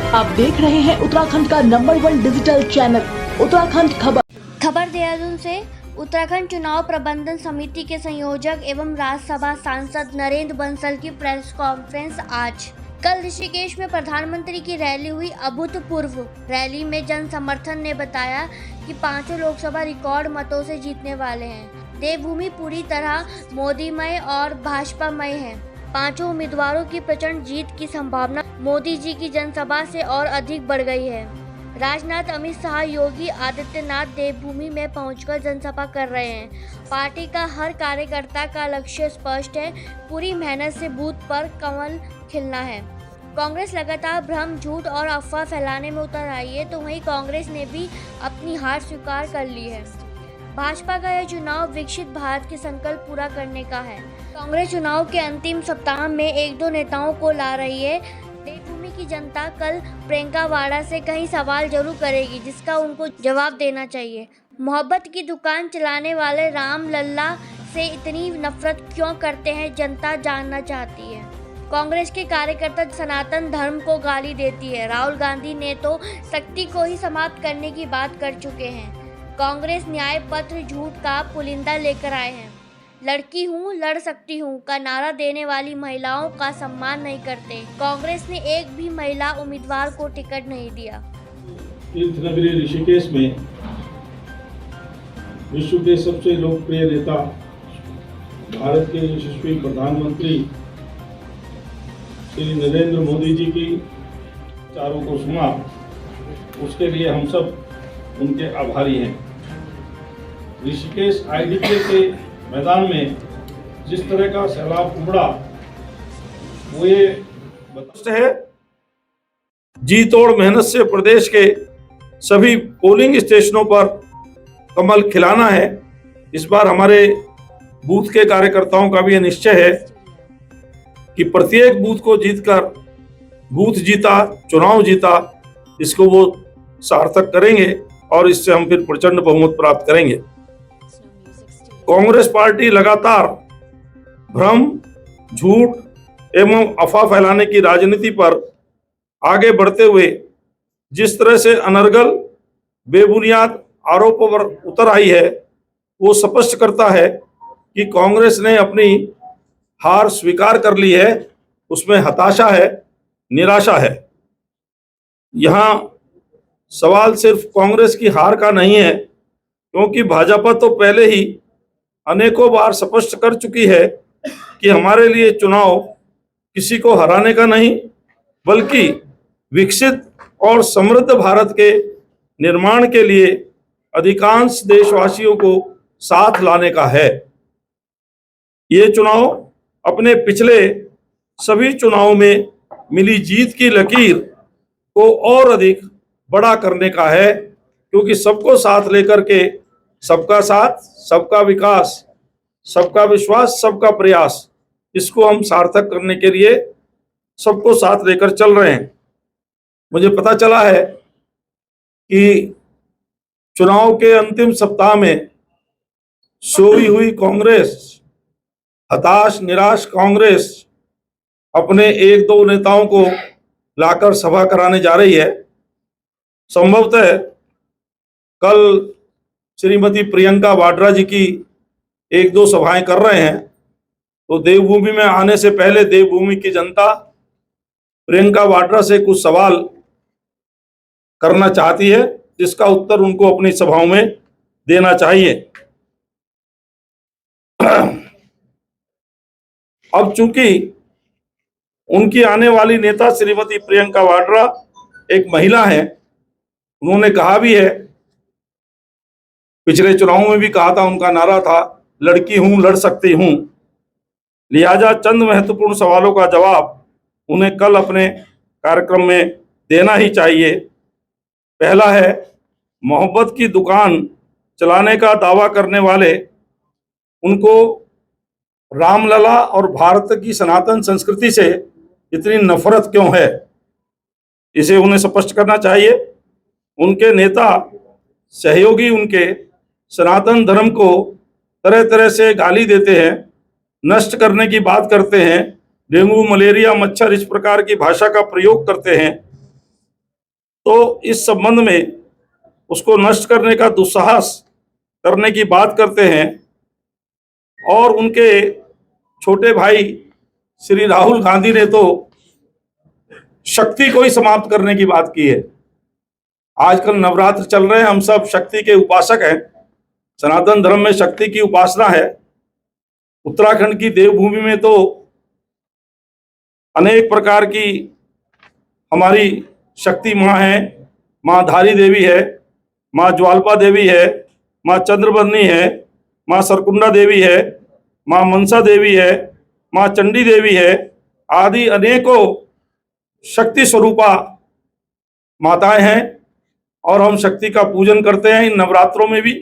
आप देख रहे हैं उत्तराखंड का नंबर 1 डिजिटल चैनल उत्तराखंड खबर। खबर देहरादून से। उत्तराखंड चुनाव प्रबंधन समिति के संयोजक एवं राज्यसभा सांसद नरेंद्र बंसल की प्रेस कॉन्फ्रेंस आज। कल ऋषिकेश में प्रधानमंत्री की रैली हुई। अभूतपूर्व रैली में जन समर्थन ने बताया कि पांचों लोकसभा रिकॉर्ड मतों से जीतने वाले हैं। देवभूमि पूरी तरह मोदीमय और भाजपामय है। पांचों उम्मीदवारों की प्रचंड जीत की संभावना मोदी जी की जनसभा से और अधिक बढ़ गई है। राजनाथ, अमित शाह, योगी आदित्यनाथ देवभूमि में पहुंचकर जनसभा कर रहे हैं। पार्टी का हर कार्यकर्ता का लक्ष्य स्पष्ट है, पूरी मेहनत से बूथ पर कमल खिलना है। कांग्रेस लगातार भ्रम, झूठ और अफवाह फैलाने में उतर आई है, तो वहीं कांग्रेस ने भी अपनी हार स्वीकार कर ली है। भाजपा का यह चुनाव विकसित भारत के संकल्प पूरा करने का है। कांग्रेस चुनाव के अंतिम सप्ताह में 1-2 नेताओं को ला रही है। देवभूमि की जनता कल प्रियंका वाड़ा से कई सवाल जरूर करेगी, जिसका उनको जवाब देना चाहिए। मोहब्बत की दुकान चलाने वाले राम लल्ला से इतनी नफरत क्यों करते हैं, जनता जानना चाहती है। कांग्रेस के कार्यकर्ता सनातन धर्म को गाली देती है। राहुल गांधी ने तो शक्ति को ही समाप्त करने की बात कर चुके हैं। कांग्रेस न्याय पत्र झूठ का पुलिंदा लेकर आए हैं। लड़की हूँ, लड़ सकती हूँ का नारा देने वाली महिलाओं का सम्मान नहीं करते। कांग्रेस ने एक भी महिला उम्मीदवार को टिकट नहीं दिया। तीर्थ नगरी ऋषिकेश में विश्व के सबसे लोकप्रिय नेता, भारत के यशस्वी प्रधानमंत्री श्री नरेंद्र मोदी जी की विचारों को सुना, उसके लिए हम सब उनके आभारी हैं। ऋषिकेश आईडीके के मैदान में जिस तरह का सैलाब उमड़ा, वो ये बताते है। जी तोड़ मेहनत से प्रदेश के सभी पोलिंग स्टेशनों पर कमल खिलाना है। इस बार हमारे बूथ के कार्यकर्ताओं का भी यह निश्चय है कि प्रत्येक बूथ को जीतकर, बूथ जीता, चुनाव जीता, इसको वो सार्थक करेंगे और इससे हम फिर प्रचंड बहुमत प्राप्त करेंगे। कांग्रेस पार्टी लगातार भ्रम, झूठ एवं अफवाह फैलाने की राजनीति पर आगे बढ़ते हुए जिस तरह से अनर्गल, बेबुनियाद आरोपों पर उतर आई है, वो स्पष्ट करता है कि कांग्रेस ने अपनी हार स्वीकार कर ली है। उसमें हताशा है, निराशा है। यहाँ सवाल सिर्फ कांग्रेस की हार का नहीं है, क्योंकि भाजपा तो पहले ही अनेकों बार स्पष्ट कर चुकी है कि हमारे लिए चुनाव किसी को हराने का नहीं, बल्कि विकसित और समृद्ध भारत के निर्माण के लिए अधिकांश देशवासियों को साथ लाने का है। ये चुनाव अपने पिछले सभी चुनावों में मिली जीत की लकीर को और अधिक बड़ा करने का है, क्योंकि सबको साथ लेकर के सबका साथ, सबका विकास, सबका विश्वास, सबका प्रयास, इसको हम सार्थक करने के लिए सबको साथ लेकर चल रहे हैं। मुझे पता चला है कि चुनाव के अंतिम सप्ताह में सोई हुई कांग्रेस, हताश निराश कांग्रेस अपने 1-2 नेताओं को लाकर सभा कराने जा रही है। संभवतः कल श्रीमती प्रियंका वाड्रा जी की 1-2 सभाएं कर रहे हैं, तो देवभूमि में आने से पहले देवभूमि की जनता प्रियंका वाड्रा से कुछ सवाल करना चाहती है, जिसका उत्तर उनको अपनी सभाओं में देना चाहिए। अब चूंकि उनकी आने वाली नेता श्रीमती प्रियंका वाड्रा एक महिला है, उन्होंने कहा भी है, पिछले चुनावों में भी कहा था, उनका नारा था लड़की हूं, लड़ सकती हूं। लिहाजा चंद महत्वपूर्ण सवालों का जवाब उन्हें कल अपने कार्यक्रम में देना ही चाहिए। पहला है, मोहब्बत की दुकान चलाने का दावा करने वाले उनको रामलला और भारत की सनातन संस्कृति से इतनी नफरत क्यों है, इसे उन्हें स्पष्ट करना चाहिए। उनके नेता सहयोगी उनके सनातन धर्म को तरह तरह से गाली देते हैं, नष्ट करने की बात करते हैं, डेंगू, मलेरिया, मच्छर, इस प्रकार की भाषा का प्रयोग करते हैं। तो इस संबंध में उसको नष्ट करने का दुस्साहस करने की बात करते हैं और उनके छोटे भाई श्री राहुल गांधी ने तो शक्ति को ही समाप्त करने की बात की है। आजकल नवरात्र चल रहे हैं, हम सब शक्ति के उपासक हैं। सनातन धर्म में शक्ति की उपासना है। उत्तराखंड की देवभूमि में तो अनेक प्रकार की हमारी शक्ति माँ है। माँ धारी देवी है, माँ ज्वाल्पा देवी है, माँ चंद्रबदनी है, माँ सरकुंडा देवी है, माँ मनसा देवी है, माँ चंडी देवी है, आदि अनेकों शक्ति स्वरूपा माताएं हैं और हम शक्ति का पूजन करते हैं। इन नवरात्रों में भी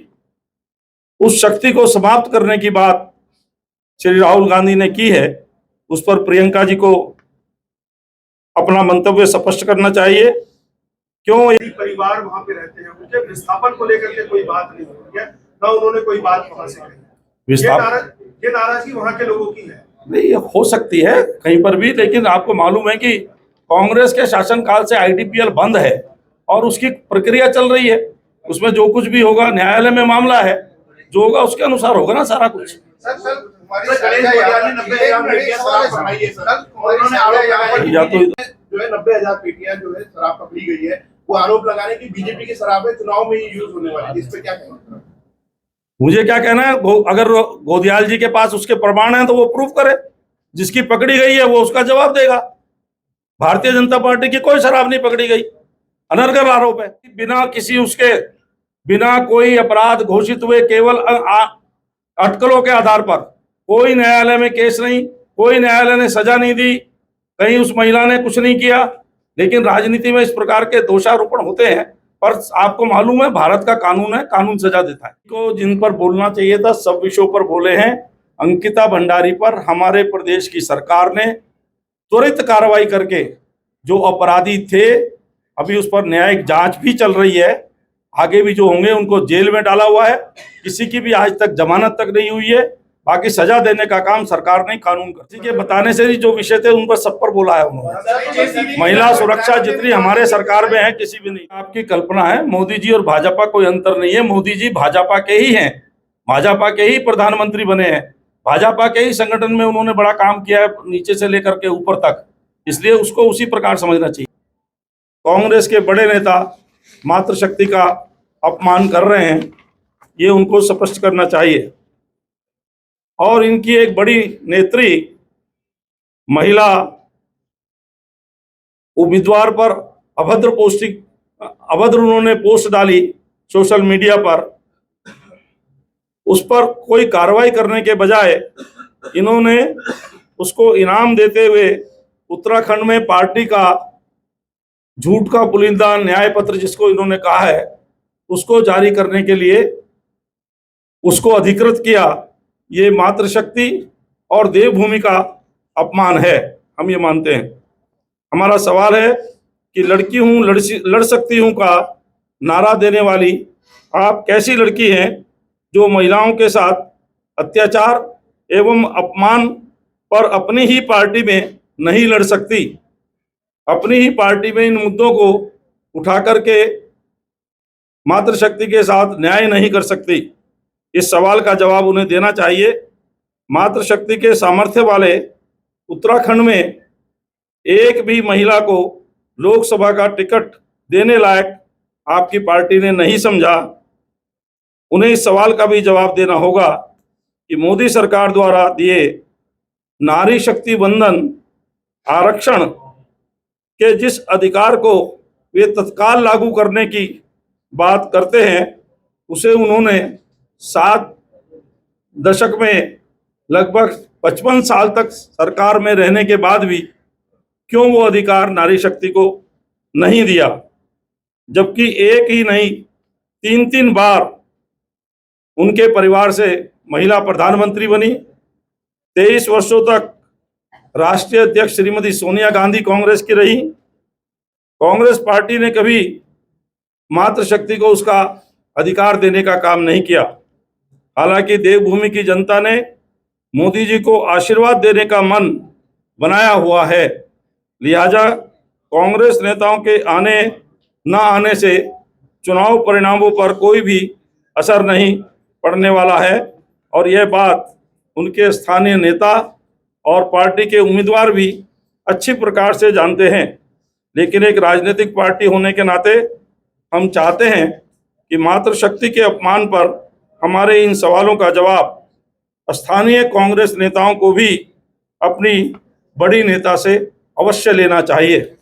उस शक्ति को समाप्त करने की बात श्री राहुल गांधी ने की है। उस पर प्रियंका जी को अपना मंतव्य स्पष्ट करना चाहिए। क्यों ये परिवार वहां पे रहते हैं, उनके विस्थापन को लेकर के कोई बात नहीं हुई है, ना उन्होंने कोई बात वहां से कही। ये नाराजगी वहां के लोगों की है। नहीं, हो सकती है कहीं पर भी, लेकिन आपको मालूम है कि कांग्रेस के शासनकाल से आईडीपीएल बंद है और उसकी प्रक्रिया चल रही है। उसमें जो कुछ भी होगा, न्यायालय में मामला है, जो होगा उसके अनुसार होगा ना सारा कुछ। या तो जो है 90,000 पेटियां जो है शराब पकड़ी गई है, वो आरोप लगा रहे हैं कि बीजेपी की शराब है, चुनाव में ये यूज होने वाली है। इस पे क्या कहना? मुझे क्या कहना है, अगर गोदियाल जी के पास उसके प्रमाण हैं तो वो प्रूफ करे। जिसकी पकड़ी गई है वो उसका जवाब देगा। भारतीय जनता पार्टी की कोई शराब नहीं पकड़ी गई, अनर्गल आरोप है। बिना कोई अपराध घोषित हुए, केवल अटकलों के आधार पर, कोई न्यायालय में केस नहीं, कोई न्यायालय ने सजा नहीं दी, कहीं उस महिला ने कुछ नहीं किया। लेकिन राजनीति में इस प्रकार के दोषारोपण होते हैं। पर आपको मालूम है भारत का कानून है, कानून सजा देता है। को जिन पर बोलना चाहिए था सब विषयों पर बोले हैं। अंकिता भंडारी पर हमारे प्रदेश की सरकार ने त्वरित कार्रवाई करके जो अपराधी थे, अभी उस पर न्यायिक जांच भी चल रही है, आगे भी जो होंगे उनको जेल में डाला हुआ है। किसी की भी आज तक जमानत तक नहीं हुई है। बाकी सजा देने का काम सरकार नहीं, कानून करती के बताने से ही जो विषय थे उन पर सब पर बोला है उन्होंने। महिला सुरक्षा जितनी हमारे सरकार में है किसी भी नहीं। आपकी कल्पना है, मोदी जी और भाजपा कोई अंतर नहीं है। मोदी जी भाजपा के ही हैं, भाजपा के ही प्रधानमंत्री बने हैं, भाजपा के ही संगठन में उन्होंने बड़ा काम किया है, नीचे से लेकर के ऊपर तक। इसलिए उसको उसी प्रकार समझना चाहिए। कांग्रेस के बड़े नेता मातृशक्ति का अपमान कर रहे हैं, ये उनको स्पष्ट करना चाहिए। और इनकी एक बड़ी नेत्री महिला उम्मीदवार पर अभद्र उन्होंने पोस्ट डाली सोशल मीडिया पर। उस पर कोई कार्रवाई करने के बजाय इन्होंने उसको इनाम देते हुए उत्तराखंड में पार्टी का झूठ का पुलिंदा न्याय पत्र, जिसको इन्होंने कहा है, उसको जारी करने के लिए उसको अधिकृत किया। ये मातृशक्ति और देवभूमि का अपमान है, हम ये मानते हैं। हमारा सवाल है कि लड़की हूँ लड़ सकती हूँ का नारा देने वाली आप कैसी लड़की हैं जो महिलाओं के साथ अत्याचार एवं अपमान पर अपनी ही पार्टी में नहीं लड़ सकती, अपनी ही पार्टी में इन मुद्दों को उठा करके मातृशक्ति के साथ न्याय नहीं कर सकती। इस सवाल का जवाब उन्हें देना चाहिए। मातृशक्ति के सामर्थ्य वाले उत्तराखंड में एक भी महिला को लोकसभा का टिकट देने लायक आपकी पार्टी ने नहीं समझा। उन्हें इस सवाल का भी जवाब देना होगा कि मोदी सरकार द्वारा दिए नारी शक्ति वंदन आरक्षण के जिस अधिकार को वे तत्काल लागू करने की बात करते हैं, उसे उन्होंने 7 दशक में लगभग 55 साल तक सरकार में रहने के बाद भी क्यों वो अधिकार नारी शक्ति को नहीं दिया, जबकि एक ही नहीं 3-3 बार उनके परिवार से महिला प्रधानमंत्री बनी। 23 वर्षों तक राष्ट्रीय अध्यक्ष श्रीमती सोनिया गांधी कांग्रेस की रही। कांग्रेस पार्टी ने कभी मातृशक्ति को उसका अधिकार देने का काम नहीं किया। हालांकि देवभूमि की जनता ने मोदी जी को आशीर्वाद देने का मन बनाया हुआ है। लिहाजा कांग्रेस नेताओं के आने न आने से चुनाव परिणामों पर कोई भी असर नहीं पड़ने वाला है और यह बात उनके स्थानीय नेता और पार्टी के उम्मीदवार भी अच्छी प्रकार से जानते हैं। लेकिन एक राजनीतिक पार्टी होने के नाते हम चाहते हैं कि मातृशक्ति के अपमान पर हमारे इन सवालों का जवाब स्थानीय कांग्रेस नेताओं को भी अपनी बड़ी नेता से अवश्य लेना चाहिए।